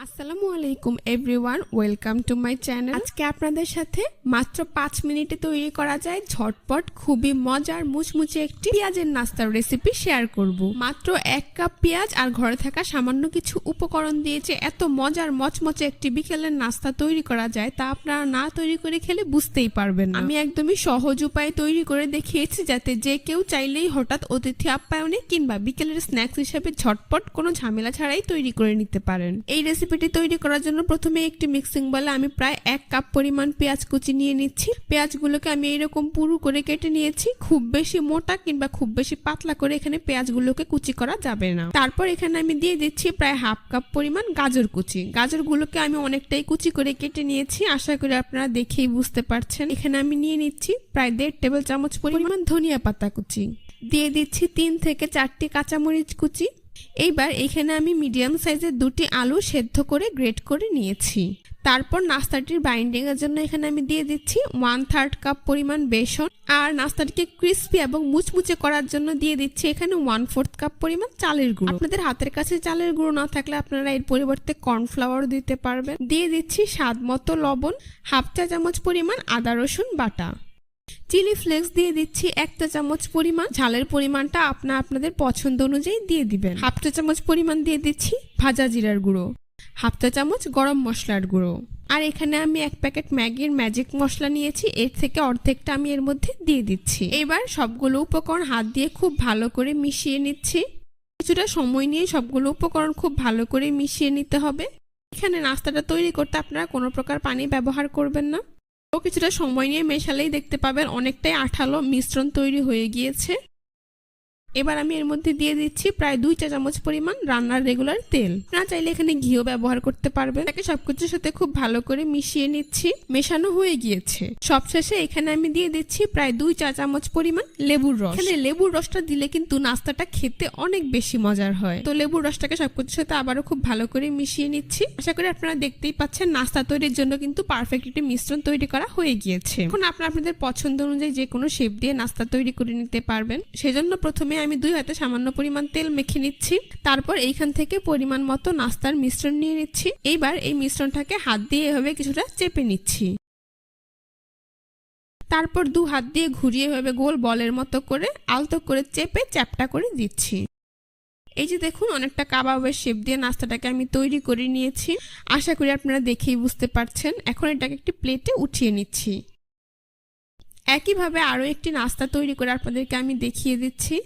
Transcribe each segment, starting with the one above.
আসসালামু আলাইকুম everyone, welcome to my channel. আজকে আপনাদের সাথে মাত্র 5 মিনিটে তৈরি করা যায় ঝটপট খুবই মজার মুচমুচে একটি পেঁয়াজের নাস্তার রেসিপি শেয়ার করব। মাত্র 1 কাপ পেঁয়াজ আর ঘরে থাকা সামান্য কিছু উপকরণ দিয়ে যে এত মজার মচমচে একটি বিকেলের নাস্তা তৈরি করা যায় তা আপনারা না তৈরি করে খেলে বুঝতেই পারবেন না। আমি একদমই সহজ উপায়ে তৈরি করে দেখিয়েছি যাতে যে কেউ চাইলেই হঠাৎ অতিথি আপ্যায়নে কিংবা বিকেলের স্ন্যাক্স হিসেবে ঝটপট কোনো ঝামেলা ছাড়াই তৈরি করে নিতে পারেন। এই রেসিপিটি তৈরি করার জন্য প্রথমে একটি মিক্সিং বলে আমি প্রায় 1 কাপ পরিমাণ পেঁয়াজ কুচি নিয়ে নিচ্ছি। পেঁয়াজগুলোকে আমি এইরকম পুরু করে কেটে নিয়েছি। খুব বেশি মোটা কিংবা খুব বেশি পাতলা করে এখানে পেঁয়াজগুলোকে কুচি করা যাবে না। তারপর এখানে আমি দিয়ে দিচ্ছি প্রায় 1/2 কাপ পরিমাণ গাজর কুচি। গাজরগুলোকে আমি অনেকটাই কুচি করে কেটে নিয়েছি, আশা করি আপনারা দেখেই বুঝতে পারছেন। এখানে আমি নিয়ে নিচ্ছি প্রায় 1.5 টেবিল চামচ পরিমাণ ধনিয়া পাতা কুচি। দিয়ে দিচ্ছি 3 থেকে 4টি কাঁচামরিচ কুচি। এইবার এখানে আমি মিডিয়াম সাইজের 2টি আলু সেদ্ধ করে গ্রেট করে নিয়েছি। তারপর নাস্তাটির বাইন্ডিং এর জন্য এখানে আমি দিয়ে দিচ্ছি 1/3 কাপ পরিমাণ বেসন। আর নাস্তাটিকে ক্রিস্পি এবং মুচমুচে করার জন্য দিয়ে দিচ্ছি এখানে 1/4 কাপ পরিমাণ চালের গুঁড়ো। আপনাদের হাতের কাছে চালের গুঁড়ো না থাকলে আপনারা এর পরিবর্তে কর্নফ্লাওয়ার দিতে পারবেন। দিয়ে দিচ্ছি স্বাদ মতো লবণ, 1/2 চা চামচ পরিমাণ আদা রসুন বাটা। চিলি ফ্লেক্স দিয়ে দিচ্ছি 1 চা চামচ পরিমাণ। ঝালের পরিমাণটা আপনাদের পছন্দ অনুযায়ী দিয়ে দিবেন। 1/2 চা চামচ পরিমাণ দিয়ে দিচ্ছি ভাজা জিরার গুঁড়ো, 1/2 চা চামচ গরম মশলার গুঁড়ো। আর এখানে আমি 1 প্যাকেট ম্যাগির ম্যাজিক মশলা নিয়েছি, এর থেকে অর্ধেকটা আমি এর মধ্যে দিয়ে দিচ্ছি। এবার সবগুলো উপকরণ হাত দিয়ে খুব ভালো করে মিশিয়ে নিচ্ছি। কিছুটা সময় নিয়ে সবগুলো উপকরণ খুব ভালো করে মিশিয়ে নিতে হবে। এখানে নাস্তাটা তৈরি করতে আপনারা কোনো প্রকার পানি ব্যবহার করবেন না। কিছুটা সময় নিয়ে মেশালেই দেখতে পাবেন অনেকটাই আঠালো মিশ্রণ তৈরি হয়ে গিয়েছে। এবার আমি এর মধ্যে দিয়ে দিচ্ছি প্রায় 2 চা চামচ পরিমাণ রান্নার রেগুলার তেল। না চাইলে এখানে ঘিও ব্যবহার করতে পারবেন। তাকে সবকিছুর সাথে খুব ভালো করে মিশিয়ে নিচ্ছি। মেশানো হয়ে গিয়েছে। সবশেষে এখানে আমি দিয়ে দিচ্ছি প্রায় 2 চা চামচ পরিমাণ লেবুর রস। এখানে লেবুর রসটা দিলে কিন্তু নাস্তাটা খেতে অনেক বেশি মজার হয়। তো লেবুর রসটাকে সবকিছুর সাথে আবারও খুব ভালো করে মিশিয়ে নিচ্ছি। আশা করি আপনারা দেখতেই পাচ্ছেন নাস্তা তৈরির জন্য কিন্তু পারফেক্ট একটি মিশ্রণ তৈরি করা হয়ে গিয়েছে। এখন আপনাদের পছন্দ অনুযায়ী যে কোনো শেপ দিয়ে নাস্তা তৈরি করে নিতে পারবেন। সেজন্য প্রথমে আমি 2 হাতে সামান্য পরিমাণ তেল মেখে নিচ্ছি। তারপর এইখান থেকে পরিমাণ মতো নাস্তার মিশ্রণ নিয়ে নিচ্ছি। এইবার এই মিশ্রণটাকে হাত দিয়ে এভাবে কিছুটা চেপে নিচ্ছি। তারপর 2 হাত দিয়ে ঘুরিয়ে এভাবে গোল বলের মতো করে আলতো করে চেপে চ্যাপটা করে দিচ্ছি। এই যে দেখুন অনেকটা কাবাবের শেপ দিয়ে নাস্তাটাকে আমি তৈরি করে নিয়েছি। আশা করি আপনারা দেখেই বুঝতে পারছেন। এখন এটাকে একটি প্লেটে উঠিয়ে নিচ্ছি। একইভাবে আরো একটি নাস্তা তৈরি করে আপনাদেরকে আমি দেখিয়ে দিচ্ছি।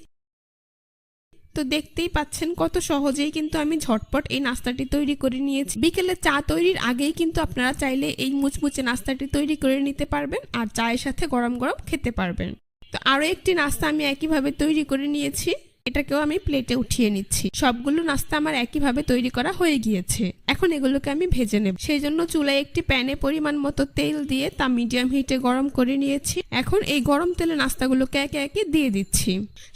তো দেখতেই পাচ্ছেন কত সহজেই কিন্তু আমি ঝটপট এই নাস্তাটি তৈরি করে নিয়েছি। বিকেলে চা তৈরির আগেই কিন্তু আপনারা চাইলে এই মুচমুচে নাস্তাটি তৈরি করে নিতে পারবেন আর চায়ের সাথে গরম গরম খেতে পারবেন। তো আরো একটি নাস্তা আমি একইভাবে তৈরি করে নিয়েছি। এটাকেও আমি প্লেটে উঠিয়ে নিচ্ছি। সবগুলো নাস্তা আমার একইভাবে তৈরি করা হয়ে গিয়েছে। এখন এগুলোকে আমি ভেজে নেব। সেই জন্য চুলায় একটি প্যানে পরিমাণ মতো তেল দিয়ে তা মিডিয়াম হিটে গরম করে নিয়েছি। এখন এই গরম তেলে নাস্তাগুলোকে একে একে দিয়ে দিচ্ছি।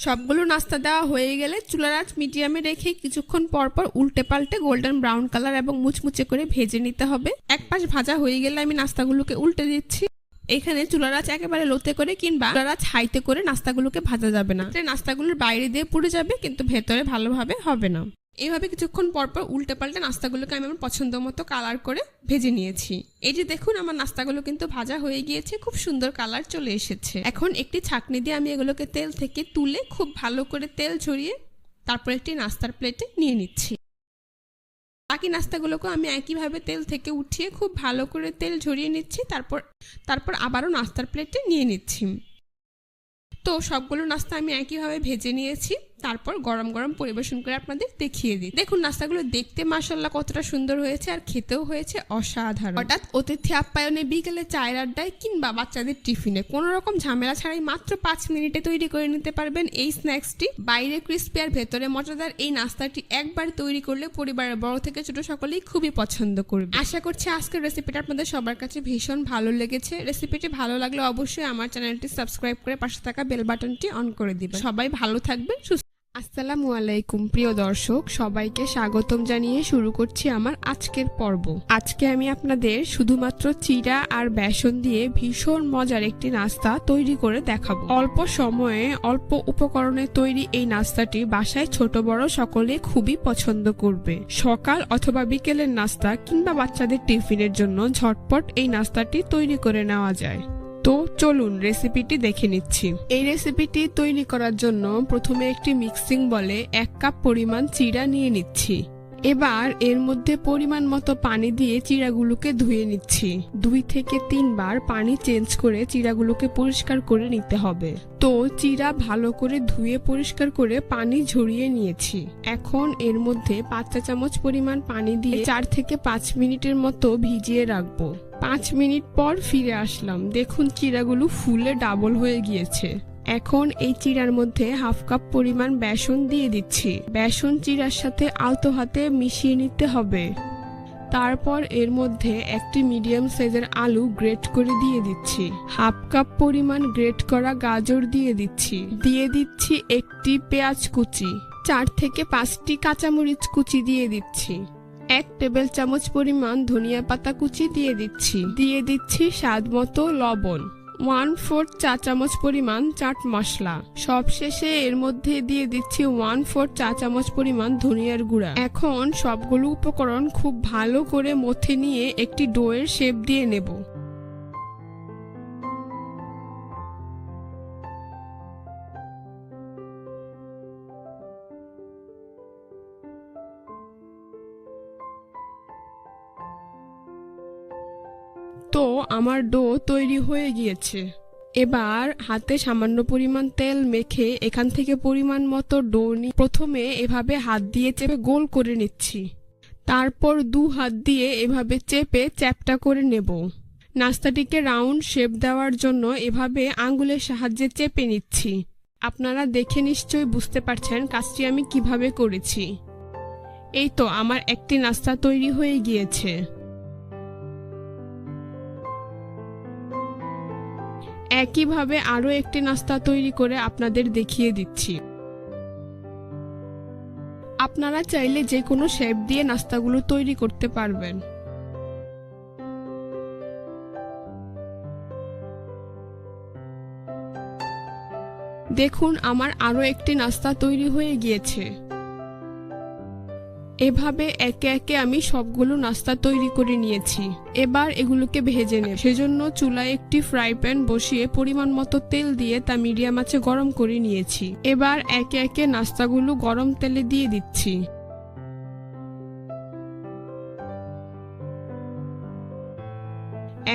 সবগুলো নাস্তা দেওয়া হয়ে গেলে চুলার আঁচ মিডিয়ামে রেখে কিছুক্ষণ পর পর উল্টে পাল্টে গোল্ডেন ব্রাউন কালার এবং মুচমুচে করে ভেজে নিতে হবে। এক পাশ ভাজা হয়ে গেলে আমি নাস্তাগুলোকে উল্টে দিচ্ছি। এখানে চুলার আঁচ একেবারে লোতে করে কিংবা চুলার আঁচ হাইতে করে নাস্তাগুলোকে ভাজা যাবে না। নাস্তাগুলোর বাইরে দিয়ে পুড়ে যাবে কিন্তু ভেতরে ভালোভাবে হবে না। এইভাবে কিছুক্ষণ পরপর উল্টে পাল্টে নাস্তাগুলোকে আমি আমার পছন্দ মতো কালার করে ভেজে নিয়েছি। এই যে দেখুন আমার নাস্তাগুলো কিন্তু ভাজা হয়ে গিয়েছে, খুব সুন্দর কালার চলে এসেছে। এখন একটি ছাঁকনি দিয়ে আমি এগুলোকে তেল থেকে তুলে খুব ভালো করে তেল ঝরিয়ে তারপর একটি নাস্তার প্লেটে নিয়ে নিচ্ছি। বাকি নাস্তাগুলোকে আমি একইভাবে তেল থেকে উঠিয়ে খুব ভালো করে তেল ঝরিয়ে নিচ্ছি। তারপর আবারও নাস্তার প্লেটে নিয়ে নিচ্ছি। তো সবগুলো নাস্তা আমি একইভাবে ভেজে নিয়েছি। তারপর গরম গরম পরিবেশন করে আপনাদের দেখিয়ে দিই। দেখুন নাস্তাগুলো দেখতে মাশাআল্লাহ কতটা সুন্দর হয়েছে আর খেতেও হয়েছে অসাধারণ। হঠাৎ অতিথি আপ্যায়নে, বিকেলে চায়ের আড্ডায় কিংবা বাচ্চাদের টিফিনে কোনো রকম ঝামেলা ছাড়াই মাত্র 5 মিনিটে তৈরি করে নিতে পারবেন এই স্ন্যাক্সটি। বাইরে ক্রিস্পি আর ভেতরে মজাদার এই নাস্তাটি একবার তৈরি করলে পরিবারের বড় থেকে ছোট সকলেই খুবই পছন্দ করবে। আশা করছি আজকের রেসিপিটা আপনাদের সবার কাছে ভীষণ ভালো লেগেছে। রেসিপিটি ভালো লাগলে অবশ্যই আমার চ্যানেলটি সাবস্ক্রাইব করে পাশে থাকা বেল বাটনটি অন করে দিবেন। সবাই ভালো থাকবেন, সুস্থ আসসালামু আলাইকুম প্রিয় দর্শক, সবাইকে স্বাগতম জানিয়ে শুরু করছি আমার আজকের পর্ব। আজকে আমি আপনাদের শুধুমাত্র চিড়া আর বেসন দিয়ে ভীষণ মজার একটি নাস্তা তৈরি করে দেখাবো। অল্প সময়ে অল্প উপকরণে তৈরি এই নাস্তাটি বাসায় ছোট বড় সকলে খুবই পছন্দ করবে। সকাল অথবা বিকেলের নাস্তা কিংবা বাচ্চাদের টিফিনের জন্য ঝটপট এই নাস্তাটি তৈরি করে নেওয়া যায়। তো চলুন রেসিপিটি দেখে নিচ্ছি। এই রেসিপিটি তৈরি করার জন্য প্রথমে একটি মিক্সিং বলে 1 কাপ পরিমাণ চিড়া নিয়ে নিচ্ছি। এবার এর মধ্যে পরিমাণ মতো পানি দিয়ে চিড়াগুলোকে ধুয়ে নিচ্ছি। 2 থেকে 3 বার পানি চেঞ্জ করে চিড়াগুলোকে পরিষ্কার করে নিতে হবে। তো চিড়া ভালো করে ধুয়ে পরিষ্কার করে পানি ঝরিয়ে নিয়েছি। এখন এর মধ্যে 5 চা চামচ পরিমাণ পানি দিয়ে 4 থেকে 5 মিনিটের মতো ভিজিয়ে রাখবো। 5 মিনিট পর ফিরে আসলাম। দেখুন চিড়াগুলো ফুলে ডাবল হয়ে গিয়েছে। এখন এই চিড়ার মধ্যে 1/2 কাপ পরিমাণ বেসন দিয়ে দিচ্ছি। বেসন চিড়ার সাথে আলতো হাতে মিশিয়ে নিতে হবে। তারপর এর মধ্যে একটি মিডিয়াম সাইজের আলু গ্রেট করে দিয়ে দিচ্ছি। 1/2 কাপ পরিমাণ গ্রেট করা গাজর দিয়ে দিচ্ছি একটি পেঁয়াজ কুচি, 4 থেকে 5টি কাঁচামরিচ কুচি দিয়ে দিচ্ছি। 1 টেবিল চামচ পরিমাণ ধনিয়া পাতা কুচি দিয়ে দিচ্ছি স্বাদ মতো লবণ, 1/4 চা চামচ পরিমাণ চাট মশলা। সবশেষে এর মধ্যে দিয়ে দিচ্ছি 1/4 চা চামচ পরিমাণ ধনিয়ার গুঁড়া। এখন সবগুলো উপকরণ খুব ভালো করে মথে নিয়ে একটি ডোয়ের শেপ দিয়ে নেব। তো আমার ডো তৈরি হয়ে গিয়েছে। এবার হাতে সামান্য পরিমাণ তেল মেখে এখান থেকে পরিমাণ মতো ডো নিয়ে প্রথমে এভাবে হাত দিয়ে চেপে গোল করে নিচ্ছি। তারপর 2 হাত দিয়ে এভাবে চেপে চ্যাপ্টা করে নেব। নাস্তাটিকে রাউন্ড শেপ দেওয়ার জন্য এভাবে আঙ্গুলের সাহায্যে চেপে নিচ্ছি। আপনারা দেখে নিশ্চয়ই বুঝতে পারছেন কাজটি আমি কিভাবে করেছি। এই তো আমার একটি নাস্তা তৈরি হয়ে গিয়েছে। একইভাবে আরো একটি নাস্তা তৈরি করে আপনাদের দেখিয়ে দিচ্ছি। আপনারা চাইলে যে কোনো শেপ দিয়ে নাস্তাগুলো তৈরি করতে পারবেন। দেখুন আমার আরো একটি নাস্তা তৈরি হয়ে গিয়েছে। এভাবে একে একে আমি সবগুলো নাস্তা তৈরি করে নিয়েছি। এবার এগুলোকে ভেজে নেব। সেজন্য চুলায় একটি ফ্রাই প্যান বসিয়ে পরিমাণ মতো তেল দিয়ে তা মিডিয়াম আঁচে গরম করে নিয়েছি। এবার একে একে নাস্তাগুলো গরম তেলে দিয়ে দিচ্ছি।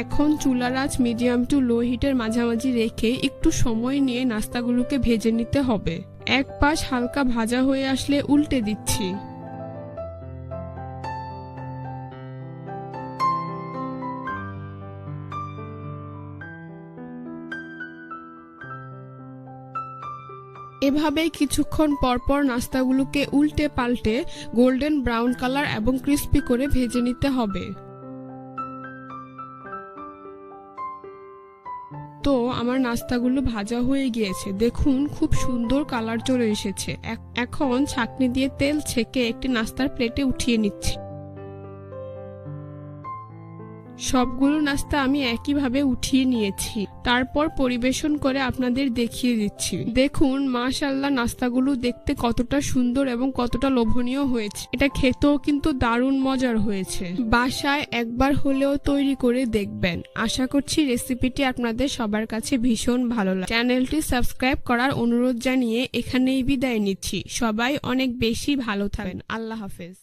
এখন চুলার আঁচ মিডিয়াম টু লো হিটের মাঝামাঝি রেখে একটু সময় নিয়ে নাস্তাগুলোকে ভেজে নিতে হবে। এক পাশ হালকা ভাজা হয়ে আসলে উল্টে দিচ্ছি। এভাবে কিছুক্ষণ পরপর নাস্তাগুলোকে উল্টে পাল্টে গোল্ডেন ব্রাউন কালার এবং ক্রিস্পি করে ভেজে নিতে হবে। তো আমার নাস্তাগুলো ভাজা হয়ে গিয়েছে। দেখুন খুব সুন্দর কালার চলে এসেছে। এখন ছাঁকনি দিয়ে তেল ছেঁকে একটি নাস্তার প্লেটে উঠিয়ে নিচ্ছি। সবগুলো নাস্তা আমি একইভাবে উঠিয়ে নিয়েছি। তারপর পরিবেশন করে আপনাদের দেখিয়ে দিচ্ছি। দেখুন মাশাআল্লাহ নাস্তাগুলো দেখতে কতটা সুন্দর এবং কতটা লোভনীয় হয়েছে। এটা খেতেও কিন্তু দারুণ মজার হয়েছে। বাসায় একবার হলেও তৈরি করে দেখবেন। আশা করছি রেসিপিটি আপনাদের সবার কাছে ভীষণ ভালো লাগে। চ্যানেলটি সাবস্ক্রাইব করার অনুরোধ জানিয়ে এখানেই বিদায় নিচ্ছি। সবাই অনেক বেশি ভালো থাকবেন। আল্লাহ হাফেজ।